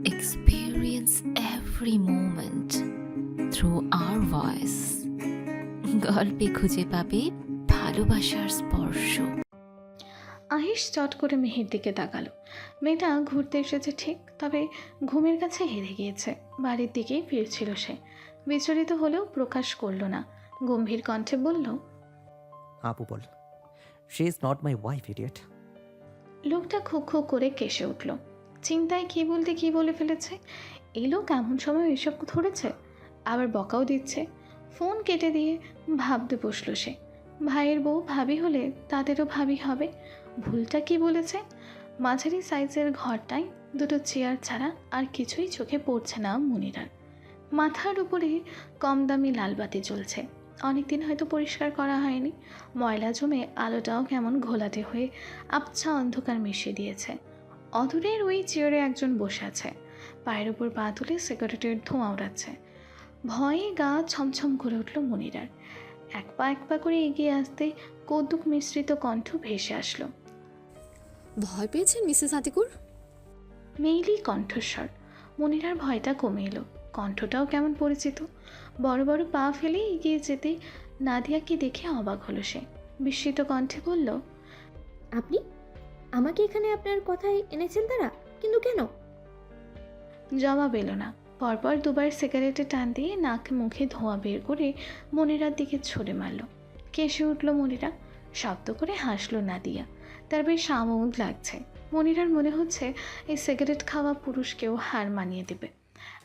experience every moment through our voice. গল্পে খুঁজে পাবে ভালোবাসার স্পর্শ। আহিস চট করে মেহের দিকে তাকালো। মেয়েটা ঘুরতে এসেছে ঠিক, তবে ঘুমের কাছে হেরে গিয়েছে। বাড়ির দিকেই ফিরছিল সে। বিচলিত হলেও প্রকাশ করল না, গম্ভীর কণ্ঠে বলল, আপু বল, she is not my wife idiot. লোকটা খুক খুক করে কেসে উঠল। চিন্তায় কী বলতে কী বলে ফেলেছে। এই লোক এমন সময় এসব ধরেছে, আবার বকাও দিচ্ছে। ফোন কেটে দিয়ে ভাবতে বসল সে। ভাইয়ের বউ ভাবি হলে তাদেরও ভাবি হবে। ভুলটা কি বলেছে? মাঝারি সাইজের ঘরটায় দুটো চেয়ার ছাড়া আর কিছুই চোখে পড়ছে না মনিরার। মাথার উপরে কম দামি লালবাতি জ্বলছে। অনেকদিন হয়তো পরিষ্কার করা হয়নি। ময়লা জমে আলোটাও কেমন ঘোলাটে হয়ে আবছা অন্ধকার মিশিয়ে দিয়েছে। অদূরের ওই চেয়ারে একজন বসে আছে, পায়ের উপর পা তুলে সিগারেটের ধোঁয়া ওড়াচ্ছে। ভয়ে গা ছমছম করে উঠল মনিরার। এক পা করে এগিয়ে আসতে কৌতুক মিশ্রিত কণ্ঠ ভেসে আসলো। ভয় পেয়েছেন মিসেস আতিকুর? মেইলি কণ্ঠস্বর। মনিরার ভয়টা কমে এলো, কণ্ঠটাও কেমন পরিচিত। বড় বড় পা ফেলে এগিয়ে যেতে নাদিয়াকে দেখে অবাক হলো সে। বিস্মিত কণ্ঠে বলল, আপনি আমাকে এখানে আপনার কথায় এনেছেন তারা, কিন্তু কেন? জবাব এলো না। পরপর দুবার সিগারেটে টান দিয়ে নাক মুখে ধোঁয়া বের করে মনিরার দিকে ছুড়ে মারল। কেসে উঠল মনিরা, শব্দ করে হাসলো নাদিয়া। তার বেশ আমোদ লাগছে। মনিরার মনে হচ্ছে এই সিগারেট খাওয়া পুরুষকেও হার মানিয়ে দেবে।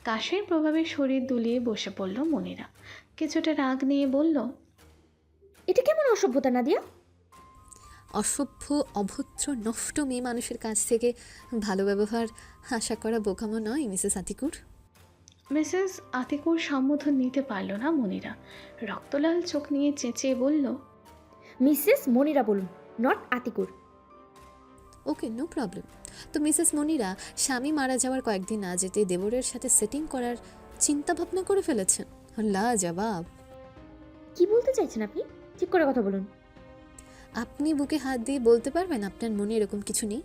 কাশের প্রভাবে শরীর দুলিয়ে বসে পড়ল মনিরা। কিছুটা রাগ নিয়ে বলল, এটা কেমন অসভ্যতা নাদিয়া? অসভ্য, অভদ্র, নষ্ট মেয়ে মানুষের কাছ থেকে ভালো ব্যবহার আশা করা বোকামো নয় মিসেস আতিকুর। মিসেস আতিকুর সম্বোধন নিতে পারল না মনিরা। রক্তলাল চোখ নিয়ে চেঁচিয়ে বলল, মিসেস মনিরা বলুন, not Atikur. Okay, no problem. তো মিসেস মনিরা স্বামী মারা যাওয়ার কয়েকদিন না যেতে দেবরের সাথে সেটিং করার চিন্তা ভাবনা করে ফেলেছেন। লাজবাব। কি বলতে চাইছেন আপনি? ঠিক করে কথা বলুন। আপনি বুকে হাত দিয়ে বলতে পারবেন আপনার মনে এরকম কিছু নেই?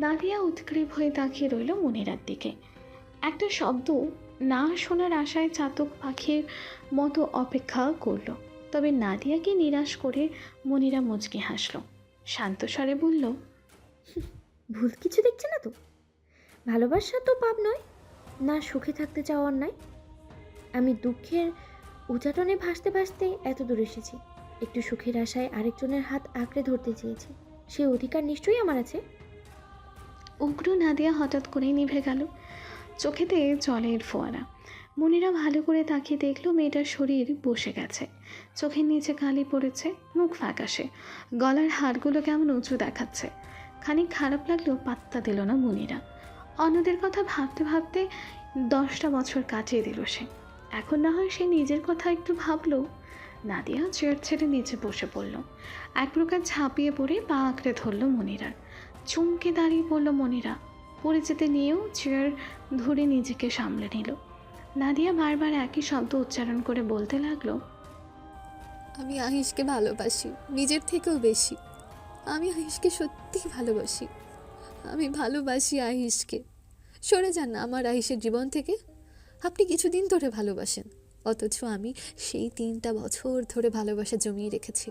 নাদিয়া উৎগ্রীব হয়ে তাকিয়ে রইল মনিরার দিকে। একটা শব্দ না শোনার আশায় চাতক পাখির মতো অপেক্ষা করল। তবে নাদিয়াকে নিরাশ করে মনিরা মুচকি হাসল। শান্ত স্বরে বলল, ভুল কিছু দেখছে না তো? ভালোবাসা তো পাপ নয়, না সুখে থাকতে চাওয়া অন্যায়। আমি দুঃখের উচাটনে ভাসতে ভাসতে এত দূর এসেছি। একটু সুখের আশায় আরেকজনের হাত আঁকড়ে ধরতে চেয়েছি। সেই অধিকার নিশ্চয়ই আমার আছে। উগ্র নাদিয়া হঠাৎ করেই নিভে গেল, চোখেতে জলের ফোয়ারা। মনিরা ভালো করে তাকিয়ে দেখল মেয়েটার শরীর বসে গেছে, চোখের নিচে কালি পড়েছে, মুখ ফ্যাকাশে, গলার হাড়গুলো কেমন উঁচু দেখাচ্ছে। খানিক খারাপ লাগলেও পাত্তা দিল না মনিরা। অন্যদের কথা ভাবতে ভাবতে 10টা বছর কাটিয়ে দিল সে। এখন না হয় সে নিজের কথা একটু ভাবলো। নাদিয়া চেয়ার ছেড়ে নিচে বসে পড়ল। এক প্রকার ঝাঁপিয়ে পড়ে পা আঁকড়ে ধরল মনিরার। চমকে দাঁড়িয়ে পড়ল মনিরা। পড়ে যেতে নিয়েও চেয়ার ধরে নিজেকে সামলে নিল। নাদিয়া বারবার একই শব্দ উচ্চারণ করে বলতে লাগলো, আমি আহিশকে ভালোবাসি, নিজের থেকেও বেশি। আমি আহিশকে সত্যি ভালোবাসি। আমি ভালোবাসি আহিশকে। সরে যান না আমার আহিশের জীবন থেকে। আপনি কিছুদিন ধরে ভালোবাসেন, অথচ আমি সেই 3টা বছর ধরে ভালোবাসা জমিয়ে রেখেছি।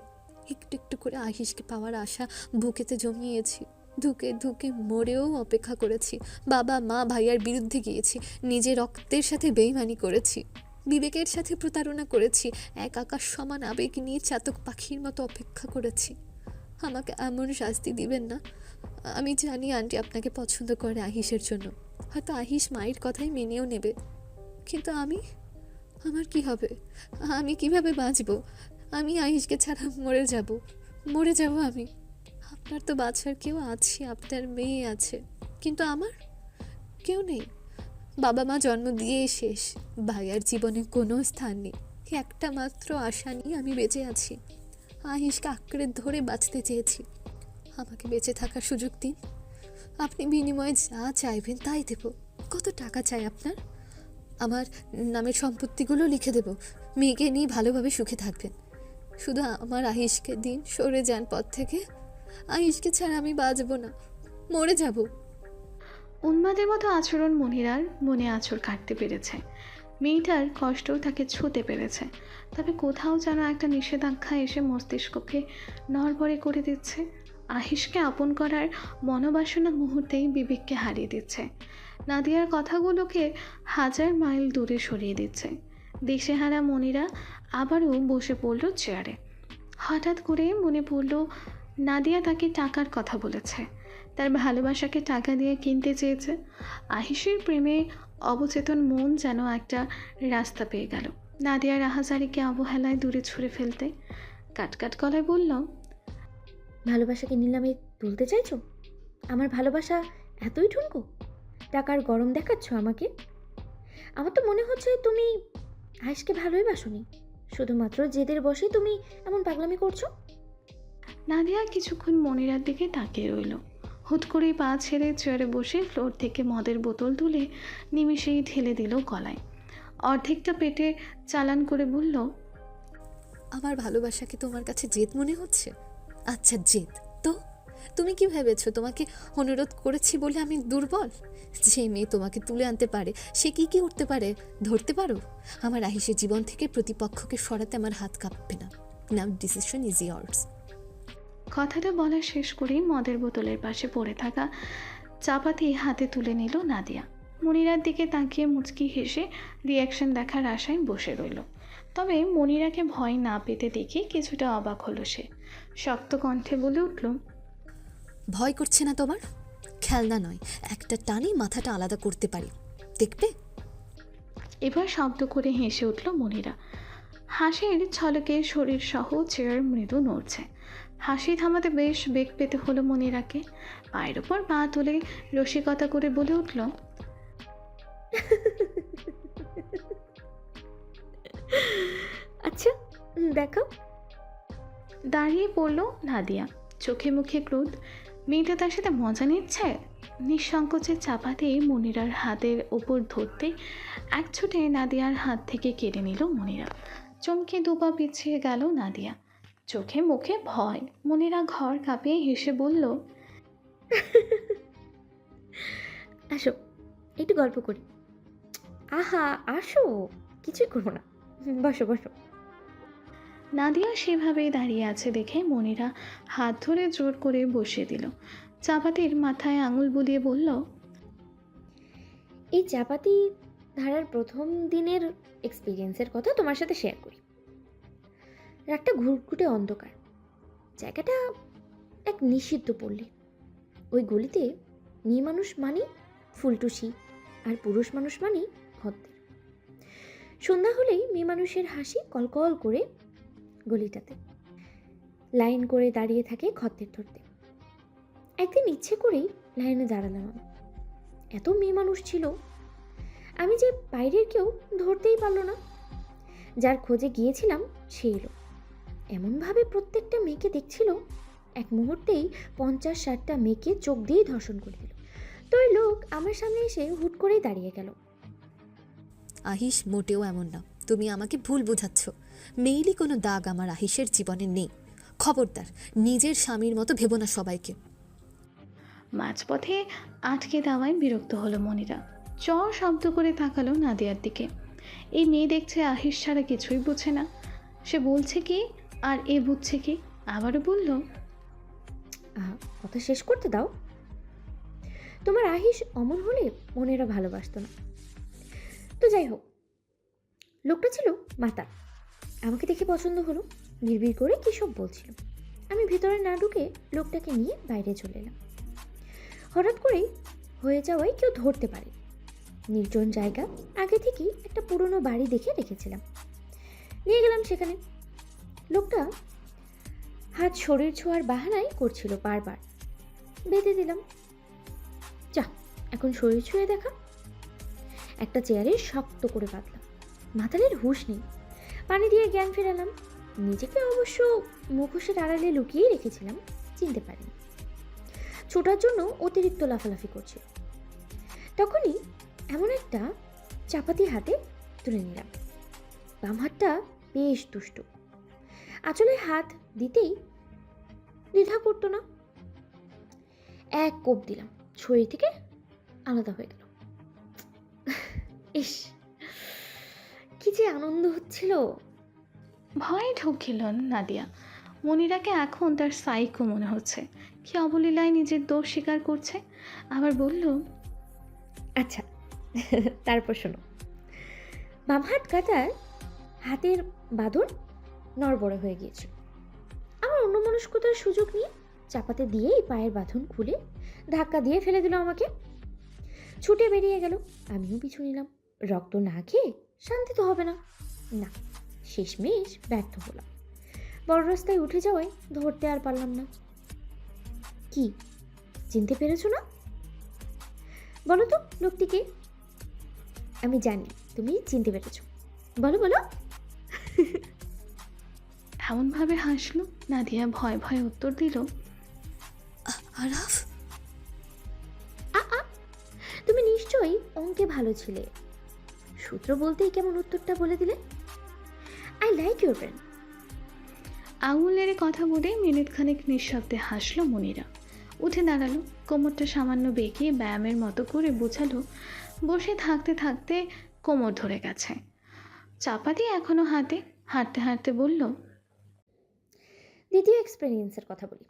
একটু একটু করে আহিশকে পাওয়ার আশা বুকেতে জমিয়েছি। ধুকে ধুকে মরেও অপেক্ষা করেছি। বাবা মা ভাইয়ার বিরুদ্ধে গিয়েছি, নিজের রক্তের সাথে বেইমানি করেছি, বিবেকের সাথে প্রতারণা করেছি, এক আকাশ সমান আবেগ নিয়ে চাতক পাখির মতো অপেক্ষা করেছি। আমাকে এমন শাস্তি দিবেন না। আমি জানি আন্টি আপনাকে পছন্দ করে আহিশের জন্য, হয়তো আহিশ মায়ের কথাই মেনেও নেবে, কিন্তু আমার কি হবে? আমি কিভাবে বাঁচব? আমি আহিশকে ছাড়া মরে যাব আমি। আপনার তো বাচ্চার কেউ আছে, আপনার মেয়ে আছে, কিন্তু আমার কেউ নেই। বাবা মা জন্ম দিয়েই শেষ, ভাইয়ার জীবনে কোনো স্থান নেই। একটা মাত্র আশা নিয়ে আমি বেঁচে আছি। আহিশকে আঁকড়ে ধরে বাঁচতে চেয়েছি। আমাকে বেঁচে থাকার সুযোগ দিন। আপনি বিনিময়ে যা চাইবেন তাই দেব। কত টাকা চাই আপনার? আমার নামের সম্পত্তিগুলো লিখে দেব। মেয়েকে নিয়ে ভালোভাবে সুখে থাকবেন। শুধু আমার আহিশকে দিন। সরে যান পথ থেকে। আহিশকে ছাড়া আমি বাঁচব না, মরে যাব। উন্মাদের মতো আচরণ মনিরার মনে আঁচড় কাটতে পেরেছে। মেয়েটার কষ্টও তাকে ছুঁতে পেরেছে, তবে কোথাও যেন একটা নিষেধাজ্ঞা এসে মস্তিষ্ককে নড়বড়ে করে দিচ্ছে। আহিসকে আপন করার মনোবাসনা মুহূর্তেই বিবেককে হারিয়ে দিচ্ছে। নাদিয়ার কথাগুলোকে হাজার মাইল দূরে সরিয়ে দিচ্ছে। দিশেহারা মনিরা আবারও বসে পড়ল চেয়ারে। হঠাৎ করে মনে পড়ল নাদিয়া তাকে টাকার কথা বলেছে, তার ভালোবাসাকে টাকা দিয়ে কিনতে চেয়েছে। আহিসের প্রেমে অবচেতন মন যেন একটা রাস্তা পেয়ে গেল নাদিয়ার আহাজারিকে অবহেলায় দূরে ছুঁড়ে ফেলতে। কাটকাট গলায় বলল, ভালোবাসাকে নিলামে তুলতে চাইছো? আমার ভালোবাসা এতই ঠুনকো? টাকার গরম দেখাচ্ছ আমাকে? আমার তো মনে হচ্ছে তুমি আয়েশকে ভালোই বাসনি, শুধুমাত্র জেদের বসে তুমি এমন পাগলামি করছো। নাদিয়া কিছুক্ষণ মনিরার দিকে তাকিয়ে রইল। হুট করেই পা ছেড়ে চেয়ারে বসে ফ্লোর থেকে মদের বোতল তুলে নিমিষেই ঢেলে দিল গলায়। অর্ধেকটা পেটে চালান করে বলল, আমার ভালোবাসাকে তোমার কাছে জেদ মনে হচ্ছে? আচ্ছা জেদ তো? তুমি কি ভেবেছো তোমাকে অনুরোধ করেছি বলে আমি দুর্বল? যে মেয়ে তোমাকে তুলে আনতে পারে সে কি কি করতে পারে ধরতে পারো? আমার আহিসের জীবন থেকে প্রতিপক্ষকে সরাতে আমার হাত কাঁপবে না। নাও ডিসিশন ইজ ইয়ার্স। কথাটা বলা শেষ করেই মদের বোতলের পাশে পড়ে থাকা চাপাতি হাতে তুলে নিল নাদিয়া। মনিরার দিকে তাকিয়ে মুচকি হেসে রিয়াকশন দেখার আশায় বসে রইল। তবে মনিরাকে ভয় না পেতে দেখে কিছুটা অবাক হলো সে। শক্ত কণ্ঠে বলে উঠল, ভয় করছে না তোমার? খেলনা নয়, একটা টানে মাথাটা আলাদা করতে পারি, দেখবে? এবার শব্দ করে হেসে উঠল মনিরা। হাসির ছলকে শরীর সহ চেয়ার মৃদু নড়ছে। হাসি থামাতে বেশ বেগ পেতে হলো মনিরাকে। পায়ের ওপর পা তুলে রসিকতা করে বলে উঠল, আচ্ছা দেখো। দাঁড়িয়ে পড়ল নাদিয়া, চোখে মুখে ক্রোধ। মেয়েটা তার সাথে মজা নিচ্ছে। নিঃসংকোচে চাপাতে মনিরার হাতের ওপর ধরতে এক ছুটে নাদিয়ার হাত থেকে কেড়ে নিল মনিরা। চমকে দুপা পিছিয়ে গেল নাদিয়া, চোখে মুখে ভয়। মনিরা ঘর কাঁপিয়ে হেসে বলল, আসো একটু গল্প করি। আহা আসো, কিছুই করবো না, বসো বসো। নাদিয়া সেভাবেই দাঁড়িয়ে আছে দেখে মনিরা হাত ধরে জোর করে বসিয়ে দিল। চাপাতির মাথায় আঙুল বুলিয়ে বলল, এই চাপাতি ধারার প্রথম দিনের এক্সপিরিয়েন্সের কথা তোমার সাথে শেয়ার করি। রাতটা ঘুটঘুটে অন্ধকার, জায়গাটা এক নিষিদ্ধ পল্লী। ওই গলিতে মেয়ে মানুষ মানে ফুলটুসি, আর পুরুষ মানুষ মানে খদ্দের। সন্ধ্যা হলেই মেয়ে মানুষের হাসি কলকল করে গলিটাতে লাইন করে দাঁড়িয়ে থাকে খদ্দের ধরতে। একদিন ইচ্ছে করেই লাইনে দাঁড়ালাম আমি। এত মেয়ে মানুষ ছিল, আমি যে বাইরের কেউ ধরতেই পারলো না। যার খোঁজে গিয়েছিলাম সে এলো। এমনভাবে প্রত্যেকটা মেয়েকে দেখছিল, এক মুহূর্তেই 50-60টা মেয়েকে চোখ দিয়েই ধর্ষণ করে দিল। তো ওই লোক আমার সামনে এসে হুট করেই দাঁড়িয়ে গেল। আহিস মোটেও এমন না, তুমি আমাকে ভুল বোঝাচ্ছ। মেইলি কোনো দাগ আমার আহিসের জীবনে নেই। খবরদার, নিজের স্বামীর মতো ভেবো না সবাইকে। মাঝপথে আটকে দেওয়ায় বিরক্ত হলো মনিরা। চর শব্দ করে তাকালো নাদিয়ার দিকে। এই মেয়ে দেখছে আহিস ছাড়া কিছুই বুঝে না। সে বলছে কি আর এ বুঝছে কি। আবারও বলল, কথা শেষ করতে দাও। তোমার আহিস অমন হলে মনেরা ভালোবাসত না। তো যাই হোক, লোকটা ছিল মাতা। আমাকে দেখে পছন্দ হলো, বিড়বিড় করে কী সব বলছিল। আমি ভেতরে না ঢুকে লোকটাকে নিয়ে বাইরে চলে এলাম। হঠাৎ করেই হয়ে যাওয়ায় কেউ ধরতে পারে। নির্জন জায়গা, আগে থেকেই একটা পুরনো বাড়ি দেখে রেখেছিলাম। নিয়ে গেলাম সেখানে। লোকটা হাত শরীর ছোঁয়ার বাহানাই করছিল বারবার। বেঁধে দিলাম। যা, এখন শরীর ছুঁয়ে দেখা। একটা চেয়ারে শক্ত করে বাঁধলাম। মাথালের হুঁশ নেই। পানি দিয়ে জ্ঞান ফেরালাম। নিজেকে অবশ্য মুখোশের আড়ালে লুকিয়ে রেখেছিলাম, চিনতে পারিনি। ছোটার জন্য অতিরিক্ত লাফালাফি করছিল। তখনই এমন একটা চাপাতি হাতে তুলে নিলাম। বাম হাতটা বেশ দুষ্ট। আঁচলে হাত দিতেই দ্বিধা করতো না। এক কোপ দিলাম, শরীর থেকে আলাদা হয়ে গেল। ইস, কি যে আনন্দ হচ্ছিল। ভয়ে ঢুকিল নাদিয়া। মনিরাকে এখন তার সাইকো মনে হচ্ছে। কি অবলীলায় নিজের দোষ স্বীকার করছে। আবার বলল, আচ্ছা, তারপর শোনো। বাম হাত কাটার হাতের বাঁধন নড়বড়ে হয়ে গিয়েছিল। আমার অন্যমনস্কতার সুযোগ নিয়ে চাপাতে দিয়েই পায়ের বাঁধন খুলে ধাক্কা দিয়ে ফেলে দিল আমাকে। ছুটে বেরিয়ে গেল, আমিও পিছু নিলাম। রক্ত না খেয়ে শান্তি তো হবে না। না, শেষমেশ ব্যর্থ হলাম। বড় রাস্তায় উঠে যাওয়ায় ধরতে আর পারলাম না। কি চিনতে পেরেছো না? বলো তো লোকটিকে। আমি জানি তুমি চিনতে পেরেছো, বলো বলো। এমনভাবে হাসলো। নাদিয়া ভয় ভয়ে উত্তর দিল, আরাফ? তুমি নিশ্চয়ই অঙ্কে ভালো ছিলে। সূত্র বলতেই কেমন উত্তরটা বলে দিলে। I like your brain. আঙুল নেড়ে কথা বলে মিনিট খানেক নিঃশব্দে হাসলো মনিরা। উঠে দাঁড়ালো, কোমরটা সামান্য বেঁকিয়ে ব্যায়ামের মতো করে বোঝালো। বসে থাকতে থাকতে কোমর ধরে গেছে। চাপাতি এখনো হাতে। হাঁটতে হাঁটতে বলল, দ্বিতীয় এক্সপেরিয়েন্সের কথা বলি।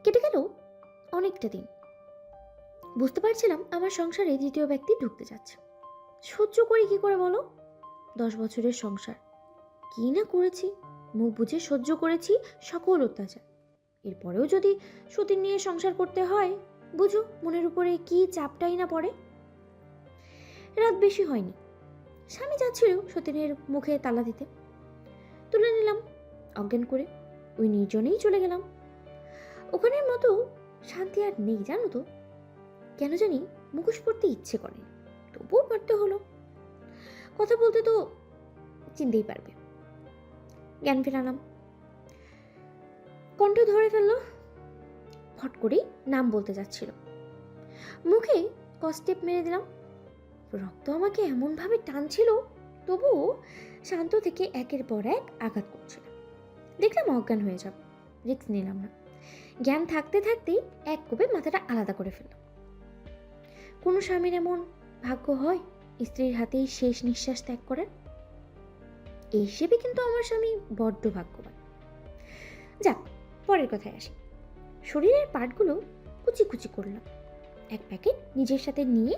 কেটে গেল অনেকটা দিন। বুঝতে পারছিলাম আমার সংসারে দ্বিতীয় ব্যক্তি ঢুকতে যাচ্ছে। সহ্য করি কি করে বলো? 10 বছরের সংসার, কি না করেছি। মুখ বুঝে সহ্য করেছি সকল অত্যাচার। এরপরেও যদি সতীন নিয়ে সংসার করতে হয়, বুঝো মনের উপরে কি চাপটাই না পড়ে। রাত বেশি হয়নি, স্বামী যাচ্ছিল সতীনের মুখে তালা দিতে। তুলে নিলাম অজ্ঞান করে, ওই নির্জনেই চলে গেলাম। ওখানের মতো শান্তি আর নেই জানো তো। কেন জানি মুখোশ পড়তে ইচ্ছে করে, তবুও পারতে হলো। কথা বলতে তো চিনতেই পারবে। জ্ঞান ফেরালাম, কণ্ঠ ধরে ফেললো। ফট করেই নাম বলতে যাচ্ছিল, মুখে কস্টেপ মেরে দিলাম। রক্ত আমাকে এমনভাবে টানছিল, তবুও শান্ত থেকে একের পর এক আঘাত করছিল। দেখলাম অজ্ঞান হয়ে যাব, রিস্ক নিলাম না। জ্ঞান থাকতে থাকতেই এক কোপে মাথাটা আলাদা করে ফেললাম। কোনো স্বামীর এমন ভাগ্য হয় স্ত্রীর হাতেই শেষ নিঃশ্বাস ত্যাগ করেন? এই হিসেবে কিন্তু আমার স্বামী বড্ড ভাগ্যবান। যাক, পরের কথায় আসি। শরীরের পার্টগুলো কুচি কুচি করলাম। এক প্যাকেট নিজের সাথে নিয়ে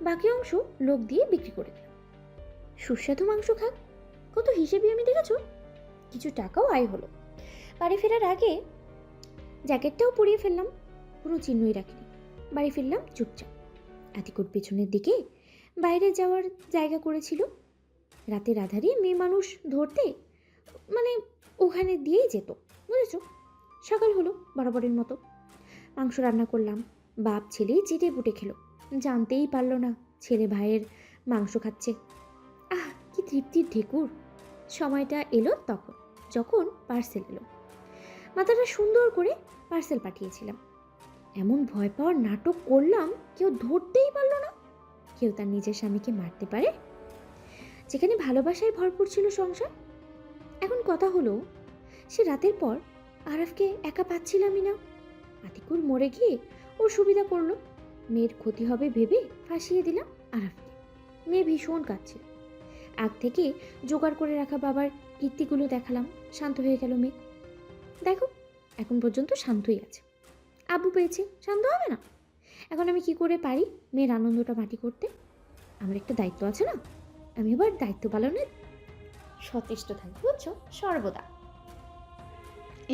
বাকি অংশ লোক দিয়ে বিক্রি করে দিলাম। সুস্বাদু মাংস খাক, কত হিসেবে আমি দেখেছো। কিছু টাকাও আয় হলো। বাড়ি ফেরার আগে জ্যাকেটটাও পরিয়ে ফেললাম, কোনো চিহ্নই রাখিনি। বাড়ি ফিরলাম চুপচাপ। আতিকুর পেছনের দিকে বাইরে যাওয়ার জায়গা করেছিল। রাতের আধারে মেয়ে মানুষ ধরতে মানে ওখানে দিয়েই যেত, বুঝেছ। সকাল হলো বরাবরের মতো। মাংস রান্না করলাম। বাপ ছেলে চেটে পুটে খেলো। জানতেই পারলো না ছেলে ভাইয়ের মাংস খাচ্ছে। আহ, কি তৃপ্তির ঢেকুর। সময়টা এলো তখন, যখন পার্সেল এলো। মাথাটা সুন্দর করে পার্সেল পাঠিয়েছিলাম। এমন ভয় পাওয়ার নাটক করলাম, কেউ ধরতেই পারলো না। কেউ তার নিজের স্বামীকে মারতে পারে? যেখানে ভালোবাসায় ভরপুর ছিল সংসার। এখন কথা হলো, সে রাতের পর আরাফকে একা পাচ্ছিলামই না। আতিকুর মরে গিয়ে ওর সুবিধা করলো। মেয়ের ক্ষতি হবে ভেবে ফাঁসিয়ে দিলাম আরাফকে। মেয়ে ভীষণ কাঁদছিল। আগ থেকে জোগাড় করে রাখা বাবার কীর্তিগুলো দেখালাম। শান্ত হয়ে গেল মেয়ে। দেখো, এখন পর্যন্ত শান্তই আছে। আব্বু পেয়েছে, শান্ত হবে না? এখন আমি কি করে পারি মেয়ের আনন্দটা মাটি করতে? আমার একটা দায়িত্ব আছে না, আমি এবার দায়িত্ব পালনের সচেষ্ট থাকবো, বুঝছো, সর্বদা।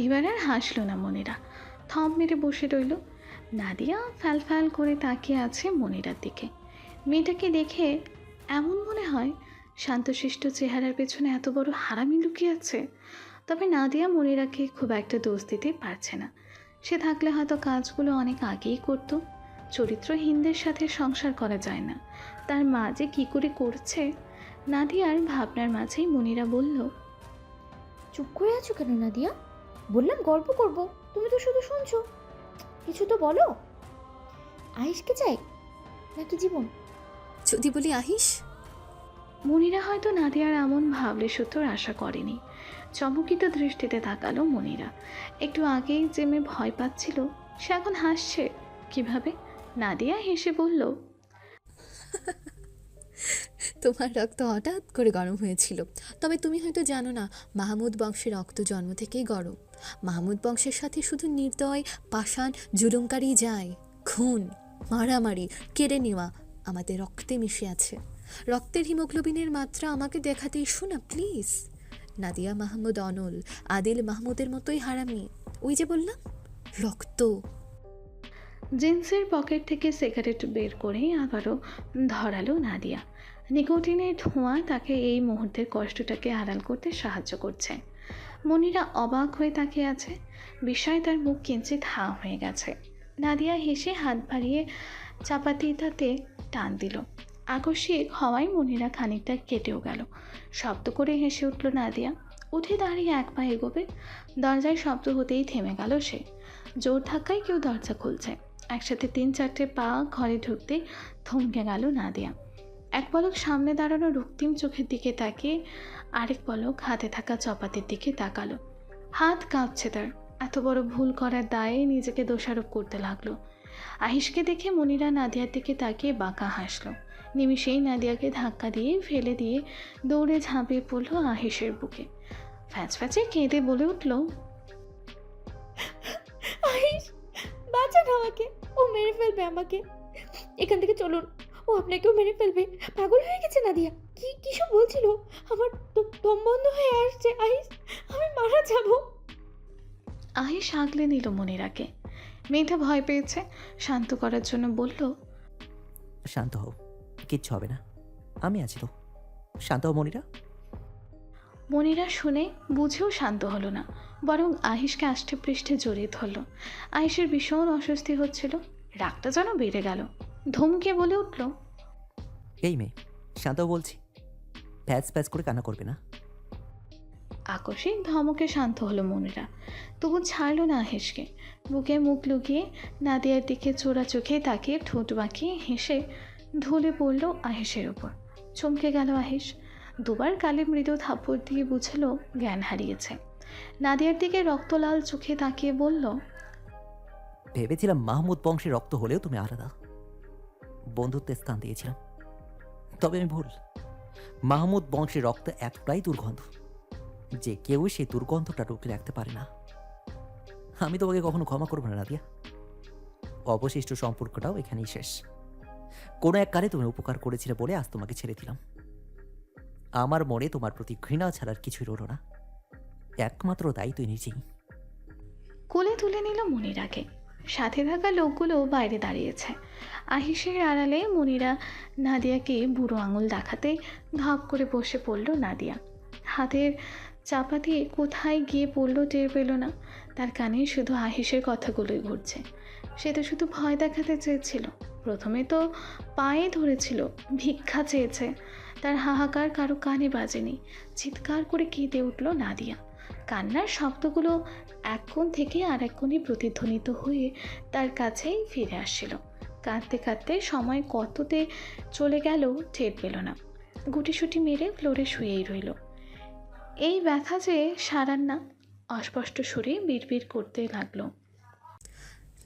এবার আর হাসলো না মনিরা, থম মেরে বসে রইল। নাদিয়া ফ্যাল ফ্যাল করে তাকিয়ে আছে মনিরার দিকে। মেয়েটাকে দেখে এমন মনে হয় শান্তশিষ্ট চেহারার পেছনে এত বড় হারামি লুকিয়ে আছে। তবে নাদিয়া মনিরাকে খুব একটা দোষ দিতে পারছে না। সে থাকলে হয়তো কাজগুলো অনেক আগেই করত। চরিত্রহীনদের সাথে সংসার করা যায় না। তার মা যে কী করে করছে। নাদিয়ার ভাবনার মাঝেই মনিরা বলল, চুপ করে আছো কেন নাদিয়া? বললাম গল্প করব, তুমি তো শুধু শুনছো। কিছু তো বলো। আয়েশকে চাই নাকি জীবন? যদি বলি আহিস? মনিরা হয়তো নাদিয়ার এমন ভাবলে সত্যর আশা করেনি। চমকিত দৃষ্টিতে তাকালো মনিরা। একটু আগেই যে মেয়ে ভয় পাচ্ছিল, সে এখন হাসছে কিভাবে? নাদিয়া হেসে বলল, তোমার রক্ত হঠাৎ করে গরম হয়েছিল। তবে তুমি হয়তো জানো না, মাহমুদ বংশের রক্ত জন্ম থেকেই গরম। মাহমুদ বংশের সাথে শুধু নির্দয় পাষাণ জুলুমকারী যায়। খুন, মারামারি, কেড়ে নেওয়া আমাদের রক্তে মিশে আছে। রক্তের হিমোগ্লোবিনের মাত্রা আমাকে দেখাতে ইস্যু না প্লিজ। নাদিয়া মাহমুদ অনল, আদিল মাহমুদের মতোই হারামি। ওই যে বললাম, রক্ত। জিন্সের পকেট থেকে সিগারেট বের করে আবারও ধরালো নাদিয়া। নিকোটিনের ধোঁয়া তাকে এই মুহূর্তের কষ্টটাকে আড়াল করতে সাহায্য করছে। মনিরা অবাক হয়ে তাকিয়ে আছে। বিস্ময়ে তার মুখ কিঞ্চিত হাঁ হয়ে গেছে। নাদিয়া হেসে হাত বাড়িয়ে চাপাতিটাতে টান দিল। আকস্মিক হওয়ায় মনিরা খানিকটা কেটেও গেল। শব্দ করে হেসে উঠল নাদিয়া। উঠে দাঁড়িয়ে এক পা এগোবে, দরজায় শব্দ হতেই থেমে গেল সে। জোর ধাক্কায় কেউ দরজা খুলছে। একসাথে 3-4টে পা ঘরে ঢুকতে থমকে গেল নাদিয়া। এক পলক সামনে দাঁড়ানো রক্তিম চোখের দিকে তাকিয়ে আরেক পলক হাতে থাকা চপাতির দিকে তাকালো। হাত কাঁপছে তার। এত বড় ভুল করার দায়ে নিজেকে দোষারোপ করতে লাগলো। আহিশকে দেখে মনিরা নাদিয়ার দিকে তাকিয়ে বাঁকা হাসলো। নিমিষেই নাদিয়াকে ধাক্কা দিয়ে ফেলে দিয়ে দৌড়ে ঝাঁপিয়ে পড়লো আহিশের বুকে। ফ্যাঁচ ফ্যাঁচে কেঁদে বলে উঠল, আহিস, বাঁচান আমাকে, ও মেরে ফেলবে আমাকে। এখান থেকে চলুন, ও আপনাকেও মেরে ফেলবে। পাগল হয়ে গেছে নাদিয়া। কিসব বলছিল? আমার দম বন্ধ হয়ে আসছে আহিস, আমি মারা যাব। আহিশ আগলে নিল মনিরাকে। মেয়েটা ভয় পেয়েছে। শান্ত করার জন্য বলল, শান্ত হও, কিচ্ছু হবে না, আমি আছি তো। শান্ত হও মনিরা। মনিরা শুনে বুঝেও শান্ত হলো না, বরং আহিশকে আষ্টে পৃষ্ঠে জড়িয়ে ধরল। আহিশের ভীষণ অস্বস্তি হচ্ছিল। রাগটা যেন বেড়ে গেল। ধমকে বলে উঠল, এই মেয়ে, শান্ত হও বলছি। প্যাচ প্যাচ করে কান্না করবে না। আকস্মিক ধমকে শান্ত হলো মনিরা। তবু ছাড়ল না আহিশকে। বুকে মুখ লুকিয়ে নাদিয়ার দিকে চোরা চোখে তাকিয়ে ঠোঁট বাঁকিয়ে হেসে ঢলে পড়ল আহিশের ওপর। চমকে গেল আহিশ। দুবার গালে মৃদু থাপ্পড় দিয়ে বুঝল জ্ঞান হারিয়েছে। নাদিয়ার দিকে রক্তলাল চোখে তাকিয়ে বলল, ভেবেছিলাম মাহমুদ বংশের রক্ত হলেও তুমি আলাদা, বন্ধুত্বের স্থান দিয়েছিলাম। তবে আমি ভুল। মাহমুদ বংশের রক্ত এতটাই দুর্গন্ধ যে কেউ সেই দুর্গন্ধটা রুখে রাখতে পারে না। আমি তোমাকে কখনো ক্ষমা করবো না নাদিয়া। অবশিষ্ট সম্পর্কটাও এখানেই শেষ। কোনো এক কালে তুমি উপকার করেছিলে বলে আজ তোমাকে ছেড়ে দিলাম। আমার মনে তোমার প্রতি ঘৃণা ছাড়ার কিছুই রইল না। একমাত্র দায়ী তুই নিজেই। কোলে তুলে নিল মনিরাকে। সাথে থাকা লোকগুলো বাইরে দাঁড়িয়েছে। আহিশের আড়ালে মনিরা নাদিয়াকে বুড়ো আঙুল দেখাতে ধপ করে বসে পড়ল নাদিয়া। হাতের চাপা দিয়ে কোথায় গিয়ে পড়ল টের পেল না। তার কানে শুধু আহিশের কথাগুলোই ঘুরছে। সে তো শুধু ভয় দেখাতে চেয়েছিল। প্রথমে তো পায়ে ধরেছিল, ভিক্ষা চেয়েছে। তার হাহাকার কারো কানে বাজেনি। চিৎকার করে কেঁদে উঠল নাদিয়া। কান্নার শব্দগুলো এক কোণ থেকে আর এক কোণে প্রতিধ্বনিত হয়ে তার কাছেই ফিরে আসছিল। কাঁদতে কাঁদতে সময় কততে চলে গেল টের পেল না। গুটিসুটি মেরে ফ্লোরে শুয়েই রইল। এই ব্যথা যে সারার না। অস্পষ্ট সুরে বিড়বিড় করতে লাগলো,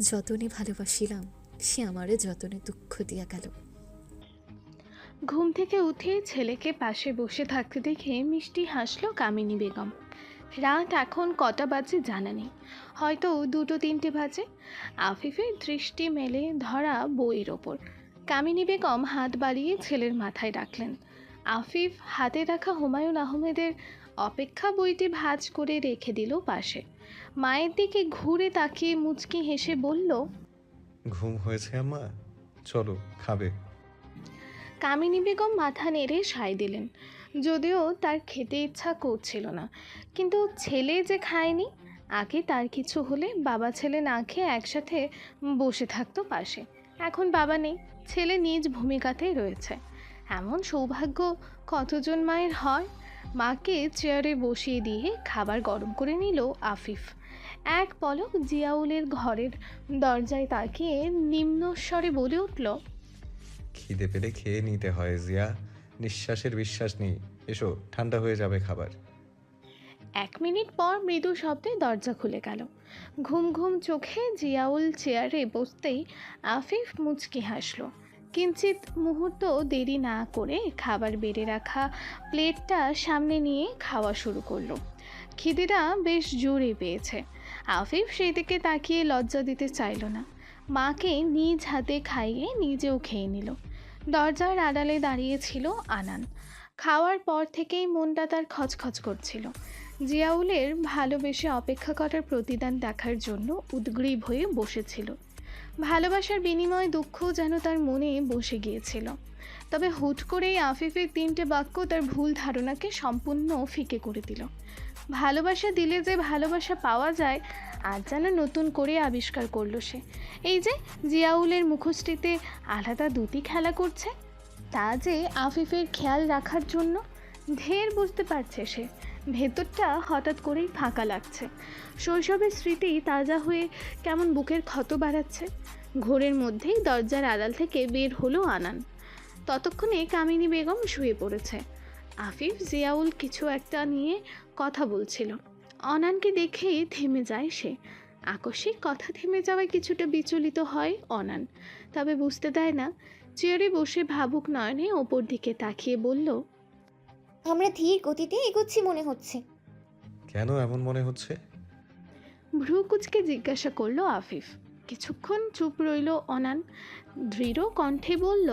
যতনে ভালোবাসিলাম, সে আমারে যতনে দুঃখ দিয়া গেল। ঘুম থেকে উঠে ছেলেকে পাশে বসে থাকতে দেখে মিষ্টি হাসলো কামিনী বেগম। রাত এখন কটা বাজে জানা নেই, হয়তো 2-3 বাজে। আফিফের দৃষ্টি মেলে ধরা বইয়ের ওপর। কামিনী বেগম হাত বাড়িয়ে ছেলের মাথায় রাখলেন। আফিফ হাতে রাখা হুমায়ুন আহমেদের অপেক্ষা বইটি ভাঁজ করে রেখে দিল পাশে। মায়ের দিকে ঘুরে তাকিয়ে মুচকি হেসে বলল, ঘুম হয়েছে আম্মা, চলো খাবে। কামিনী বেগম মাথা নেড়ে সায় দিলেন। যদিও তার খেতে ইচ্ছা করছিল না, কিন্তু ছেলে যে খায়নি। আগে তার কিছু হলে বাবা ছেলে না খেয়ে একসাথে বসে থাকতো পাশে। এখন বাবা নেই, ছেলে নিজ ভূমিকাতেই রয়েছে। এমন সৌভাগ্য কতজন মায়ের হয়। মাকে চেয়ারে বসিয়ে দিয়ে খাবার গরম করে নিল আফিফ। এক পলক জিয়াউলের ঘরের দরজায় তাকিয়ে নিম্নস্বরে বলে উঠল, খিদে পেলে খেয়ে নিতে হয় জিয়া, নিঃশ্বাসের বিশ্বাস নেই। এসো, ঠান্ডা হয়ে যাবে খাবার। 1 মিনিট পর মৃদু শব্দে দরজা খুলে গেল। ঘুম ঘুম চোখে জিয়াউল চেয়ারে বসতেই আফিফ মুচকি হাসল। কিঞ্চিত মুহূর্ত দেরি না করে খাবার বেড়ে রাখা প্লেটটা সামনে নিয়ে খাওয়া শুরু করলো। খিদেটা বেশ জোরে পেয়েছে। আফিফ সেই দিকে তাকিয়ে লজ্জা দিতে চাইল না। মাকে নিজ হাতে খাইয়ে নিজেও খেয়ে নিল। দরজার আড়ালে দাঁড়িয়েছিল আনান। খাওয়ার পর থেকেই মনটা তার খচখচ করছিল। জিয়াউলের ভালোবেসে অপেক্ষা করার প্রতিদান দেখার জন্য উদ্গ্রীব হয়ে বসেছিল। ভালোবাসার বিনিময়ে দুঃখও যেন তার মনে বসে গিয়েছিল। তবে হুট করেই আফিফের 3টে বাক্য তার ভুল ধারণাকে সম্পূর্ণ ফিকে করে দিল। ভালোবাসা দিলে যে ভালোবাসা পাওয়া যায় আজ যেন নতুন করে আবিষ্কার করলো সে। এই যে জিয়াউলের মুখশ্রীতে আলাদা দুটি খেলা করছে, তা যে আফিফের খেয়াল রাখার জন্য। ঢের বুঝতে পারছে সে। ভেতরটা হঠাৎ করেই ফাঁকা লাগছে। শৈশবের স্মৃতি তাজা হয়ে কেমন বুকের ক্ষত বাড়াচ্ছে। ঘোরের মধ্যেই দরজার আড়াল থেকে বের হলো আনান। ততক্ষণে কামিনী বেগম শুয়ে পড়েছে। আফিফ জিয়াউল কিছু একটা নিয়ে কথা বলছিল। অনানকে দেখেই থেমে যায় সে। আকস্মিক কথা থেমে যাওয়ায় কিছুটা বিচলিত হয় অনান, তবে বুঝতে দেয় না। চেয়ারে বসে ভাবুক নয়নে ওপর দিকে তাকিয়ে বলল, আমরা ধীর গতিতে এগোচ্ছি মনে হচ্ছে। কেন এমন মনে হচ্ছে? ভ্রু কুচকে জিজ্ঞাসা করলো আফিফ। কিছুক্ষণ চুপ রইল অনান। দৃঢ় কণ্ঠে বলল,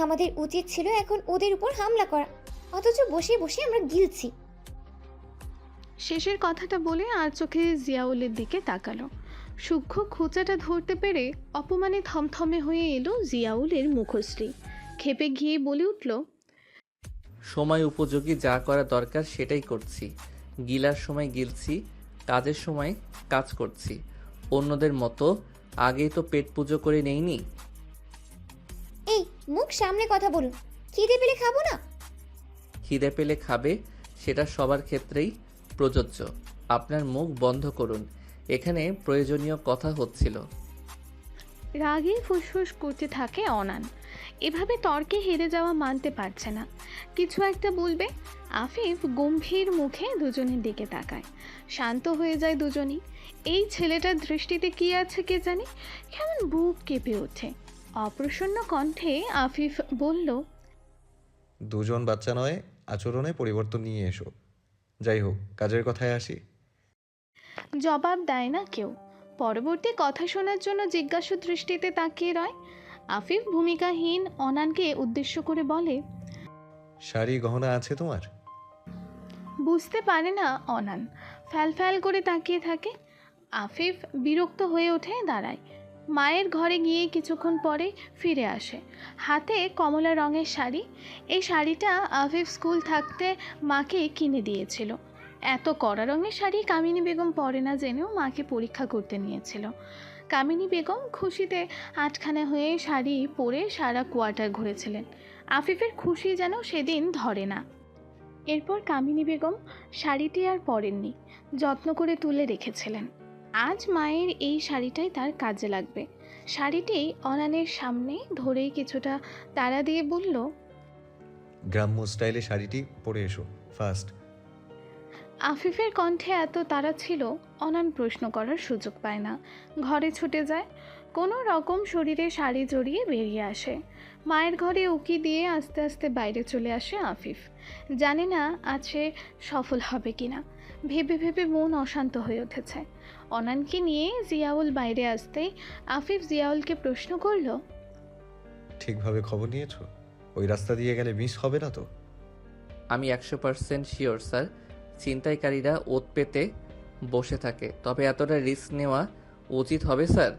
আমাদের উচিত ছিল এখন ওদের উপর হামলা করা, অথচ বসে বসে আমরা গিলছি। শেষের কথাটা বলে আর চোখে জিয়াউলের দিকে তাকালো। সূক্ষ্ম খোঁচাটা ধরতে পেরে অপমানে থমথমে হয়ে এলো জিয়াউলের মুখশ্রী। ক্ষেপে গিয়ে বলে উঠল, সময় উপযোগী যা করা দরকার সেটাই করছি। গিলার সময় গিলছি, কাজের সময় কাজ করছি। অন্যদের মতো আগেই তো পেট পুজো করে নেইনি। এই মুখ সামনে কথা বলুন, খিদে পেলে খাবো না? খিদে পেলে খাবে, সেটা সবার ক্ষেত্রেই প্রযোজ্য। আপনার মুখ বন্ধ করুন, এখানে প্রয়োজনীয় কথা হচ্ছিল। রাগে ফুসফুস করতে থাকে অনান। এভাবে তর্কে হেরে যাওয়া মানতে পারছে না। কিছু একটা বলবে। আফিফ গম্ভীর মুখে দুজনের দিকে তাকায়। শান্ত হয়ে যায় দুজনই। এই ছেলেটার দৃষ্টিতে কি আছে কে জানে, কেমন বুক কেঁপে ওঠে। অপ্রসন্ন কণ্ঠে আফিফ বলল, দুজন বাচ্চা নয়, আচরণে পরিবর্তন নিয়ে এসো। যাই হোক, কাজের কথায় আসি। জবাব দেয় না কেউ। পরবর্তী কথা শোনার জন্য জিজ্ঞাসু দৃষ্টিতে তাকিয়ে রয়। আফিফ ভূমিকাহীন অনানকে উদ্দেশ্য করে বলে, শাড়ি গহনা আছে তোমার? বুঝতে পারে না অনান। ফ্যাল ফ্যাল করে তাকিয়ে থাকে। আফিফ বিরক্ত হয়ে ওঠে, দাঁড়ায়। মায়ের ঘরে গিয়ে কিছুক্ষণ পরে ফিরে আসে, হাতে কমলা রঙের শাড়ি। এই শাড়িটা আফিফ স্কুল থাকতে মাকে কিনে দিয়েছিল। এত কড়া রঙের শাড়ি কামিনী বেগম পরে না জেনেও মাকে পরীক্ষা করতে নিয়েছিল। কামিনী বেগম খুশিতে আটখানা হয়ে শাড়ি পরে সারা কোয়ার্টার ঘুরেছিলেন। আফিফের খুশি যেন সেদিন ধরে না। এরপর কামিনী বেগম শাড়িটি আর পরেননি, যত্ন করে তুলে রেখেছিলেন। আজ মায়ের এই শাড়িটাই তার কাজে লাগবে। শাড়িটি অনানের সামনে ধরেই কিছুটা তাড়া দিয়ে বলল, গ্রাম্য স্টাইলে শাড়িটি পরে এসো ফার্স্ট। আফিফের কণ্ঠে এত তাড়া ছিল, অনান প্রশ্ন করার সুযোগ পায় না। ঘরে ছুটে যায়। কোনো রকম শরীরে শাড়ি জড়িয়ে বেরিয়ে আসে। মায়ের ঘরে উকি দিয়ে আস্তে আস্তে বাইরে চলে আসে আফিফ। জানে না আজ সে সফল হবে কিনা। ভেবে ভেবে মন অশান্ত হয়ে উঠেছে। অনানকে নিয়ে জিয়াউল বাইরে আসতেই আফিফ জিয়াউলকে প্রশ্ন করল, ঠিকভাবে খবর নিয়েছো? ওই রাস্তা দিয়ে গেলে মিস হবে না তো? আমি 100% শিওর স্যার। ছিনতাইকারীরা ওত পেতে বসে থাকে, তবে এতটা রিস্ক নেওয়া উচিত হবে স্যার?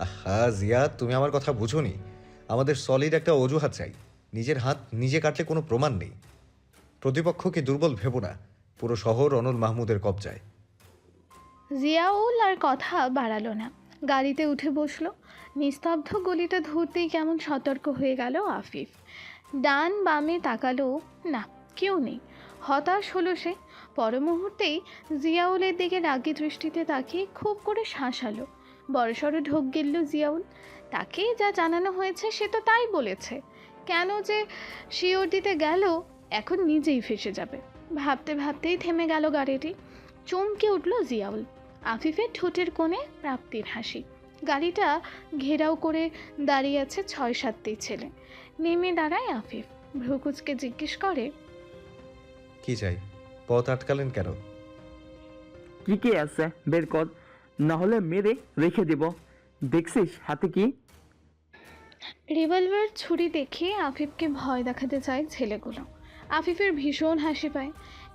আহা জিয়া, তুমি আমার কথা বুঝোনি। আমাদের সলিড একটা অজুহাত চাই। নিজের হাত নিজে কাটলে কোনো প্রমাণ নেই। প্রতিপক্ষকে দুর্বল ভেবো না। পুরো শহর অনল মাহমুদের কবজায়। জিয়াউল আর কথা বাড়ালো না, গাড়িতে উঠে বসলো। নিস্তব্ধ গলিটা ধরতেই কেমন সতর্ক হয়ে গেল আফিফ। ডান বামে তাকালো, না কেউ নেই। হতাশ হলো সে। পর মুহূর্তেই জিয়াউলের দিকে রাগী দৃষ্টিতে তাকিয়ে খুব করে শাঁসালো। বড়সড় ঢোক গিলল জিয়াউল। তাকে যা জানানো হয়েছে সে তো তাই বলেছে। কেন যে শিওর দিতে গেল এখন নিজেই ফেসে যাবে। ভাবতে ভাবতেই থেমে গেল গাড়িটি। চমকে উঠল জিয়াউল। আফিফের ঠোঁটের কোণে প্রাপ্তির হাসি। গাড়িটা ঘেরাও করে দাঁড়িয়ে আছে ৬-৭টি ছেলে। নেমে দাঁড়ায় আফিফ, ভ্রুকুচকে জিজ্ঞেস করে, কি চাই? পথ আটকালেন কেন? কি কি আছে বের কর, না হলে মেরে রেখে দেব। দেখছিস হাতে কি? রিভলভার ছুরি দেখে আফিফকে ভয় দেখাতে চায় ছেলেগুলো। আফিফের ভীষণ হাসি পায়।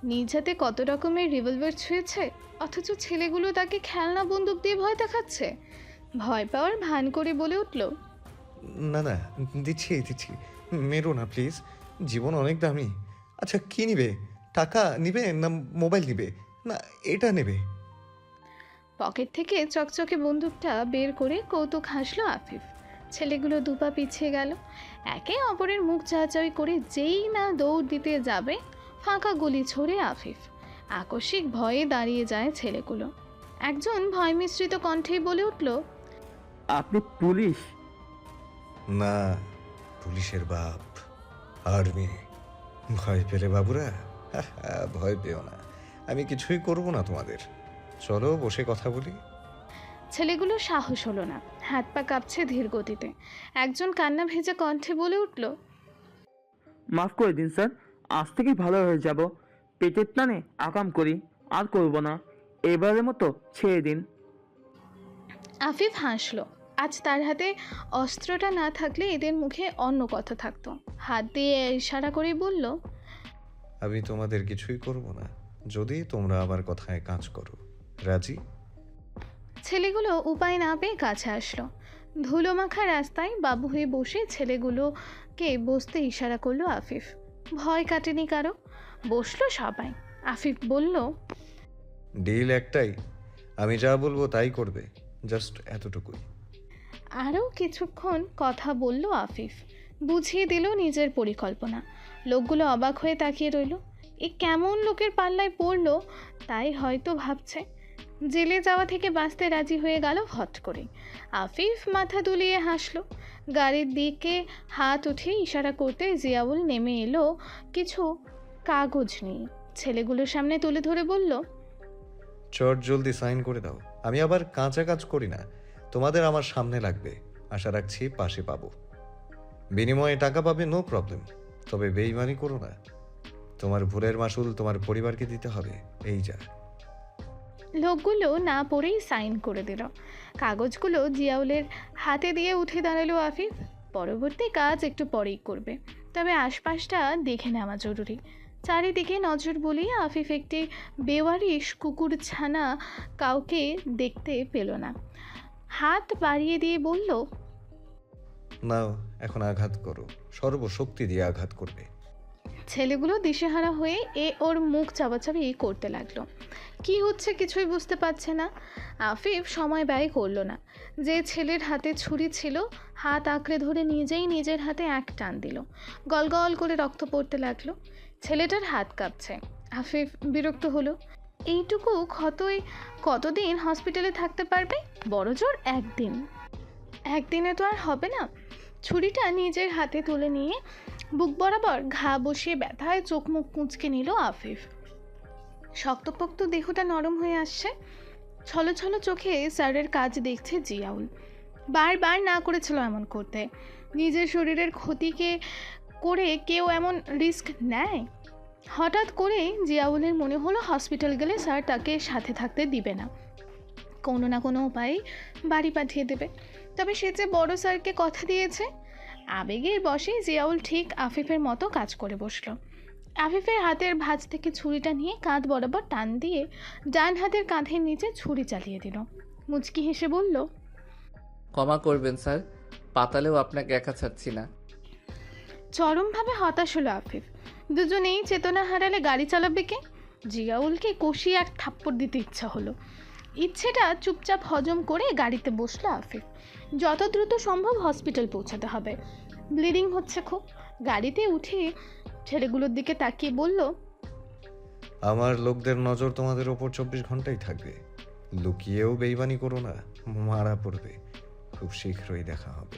নিজ হাতে কত রকমের রিভলভার ছুঁয়েছে, অথচ ছেলেগুলো তাকে খেলনা বন্দুক দিয়ে ভয় দেখাচ্ছে। ভয় পাওয়ার ভান করে বলে উঠল, না না, দিচ্ছি, মেরো না প্লিজ, জীবন অনেক দামি। আচ্ছা কি নিবে? টাকা নিবে না মোবাইল নিবে না এটা নেবে? পকেট থেকে চকচকে বন্দুকটা বের করে কৌতুক হাসলো আফিফ। ছেলেগুলো দুপা পিছিয়ে গেল। একে অপরের মুখ চাচাই করে যেই না দৌড় দিতে যাবে, ফাঁকা গুলি ছোড়ে আফিফ। আকস্মিক ভয়ে দাঁড়িয়ে যায় ছেলেগুলো। একজন ভয় মিশ্রিত কণ্ঠেই বলে উঠল, আপনি পুলিশ? না, পুলিশের বাপ, আর্মি। ভয় পেলে বাবুরা? ভয় পেও না, আমি কিছুই করব না তোমাদের। চলো বসে কথা বলি। ছেলেগুলো সাহস হলো না, হাত পা কাঁপছে ধীর গতিতে। একজন কান্না ভেজা কণ্ঠে বলে উঠল, মাফ করে দিন স্যার, আজ থেকে ভালো হয়ে যাব। পেটের টানে আকাম করি, আর করব না। এবারের মতো ছেড়ে দিন। আফিফ হাসলো। আজ তার হাতে অস্ত্রটা না থাকলে এদের মুখে অন্য কথা থাকতো। হাত দিয়ে ইশারা করে বলল, আমি তোমাদের কিছুই করব না যদি তোমরা আমার কথায় কাজ করো। রাজি? ছেলেগুলো উপায় না পেয়ে কাছে আসলো। ধুলো মাখা রাস্তায় বাবু হয়ে বসে ছেলেগুলোকে বসতে ইশারা করলো আফিফ। ভয় কাটেনি কারো, বসলো সবাই। আফিফ বলল, ডিল একটাই, আমি যা বলবো তাই করবে, জাস্ট এতটুকুই। আরও কিছুক্ষণ কথা বলল আফিফ, বুঝিয়ে দিল নিজের পরিকল্পনা। লোকগুলো অবাক হয়ে তাকিয়ে রইল। এ কেমন লোকের পাল্লায় পড়লো তাই হয়তো ভাবছে। জেলে যাওয়া থেকে বাঁচতে রাজি হয়ে গেল হট করে। আফিফ মাথা দুলিয়ে হাসলো। গাড়ির দিকে হাত উঠে ইশারা করতে জিয়াউল নেমে এলো কিছু কাগজ নিয়ে। ছেলেগুলোর সামনে তুলে ধরে বলল, চট জলদি সাইন করে দাও। আমি আবার কাঁচা কাজ করি না, তোমাদের আমার সামনে লাগবে। আশা রাখছি পাশে পাবো। বিনিময়ে টাকা পাবে, নো প্রবলেম, তবে বেইমানি করো না। তোমার ভুলের মাসুল তোমার পরিবারকে দিতে হবে, এই যা। লোকগুলো না পড়েই সাইন করে দিল। কাগজগুলো জিয়াউলের হাতে দিয়ে উঠে দাঁড়ালো আফিফ। পরবর্তী কাজ একটু পরেই করবে, তবে আশপাশটা দেখে নেওয়া জরুরি। চারিদিকে নজর বুলিয়ে আফিফ একটি বেওয়ারিশ কুকুর ছানা কাউকে দেখতে পেল না। হাত বাড়িয়ে দিয়ে বলল, নাও এখন আঘাত করো, সর্বশক্তি দিয়ে আঘাত করবে। ছেলেগুলো দিশেহারা হয়ে ওর মুখ চাপাচাপি করতে লাগলো। কি হচ্ছে কিছুই বুঝতে পারছে না। আফিফ সময় ব্যয় করলো না। যে ছেলের হাতে ছুরি ছিল, হাত আঁকড়ে ধরে নিজেই নিজের হাতে এক টান দিল। গলগল করে রক্ত পড়তে লাগলো। ছেলেটার হাত কাঁপছে। আফিফ বিরক্ত হলো। এইটুকু ক্ষতই কতদিন হসপিটালে থাকতে পারবে? বড় জোর একদিন। একদিনে তো আর হবে না। ছুরিটা নিজের হাতে তুলে নিয়ে বুক বরাবর ঘা বসিয়ে ব্যথায় চোখ মুখ কুঁচকে নিল আফিফ। শক্তপোক্ত দেহটা নরম হয়ে আসছে। ছলো ছলো চোখে স্যারের কাজ দেখছে জিয়াউল। বারবার না করেছিল এমন করতে। নিজের শরীরের ক্ষতিকে করে কেউ এমন রিস্ক নেয়? হঠাৎ করে জিয়াউলের মনে হলো হসপিটাল গেলে স্যার তাকে সাথে থাকতে দিবে না, কোনো না কোনো উপায়ে বাড়ি পাঠিয়ে দেবে। তবে সে যে বড় স্যারকে কথা দিয়েছে। আবেগের বশে জিয়াউল ঠিক আফিফের মতো কাজ করে বসলো। আফিফের হাতের ভাঁজ থেকে ছুরিটা নিয়ে কাঁধ বরাবর টান দিয়ে ডান হাতের কাঁধের নিচে ছুরি চালিয়ে দিল। মুচকি হেসে বলল, ক্ষমা করবেন স্যার, পাতালেও আপনাকে একা ছাড়ছি না। চরমভাবে হতাশ হলো আফিফ। দুজনেই চেতনা হারালে গাড়ি চালাবে কে? জিয়াউলকে কষিয়ে এক থাপ্পড় দিতে ইচ্ছা হলো। ইচ্ছেটা চুপচাপ হজম করে গাড়িতে বসলো আফিফ। যত দ্রুত সম্ভব হসপিটাল পৌঁছাতে হবে। ব্লিডিং হচ্ছে খুব। গাড়িতে উঠে ছেলেগুলোর দিকে তাকিয়ে বলল, আমার লোকদের নজর তোমাদের ওপর 24 ঘন্টাই থাকবে। লুকিয়েও বেইমানি করো না, মারা পড়বে। খুব শীঘ্রই দেখা হবে।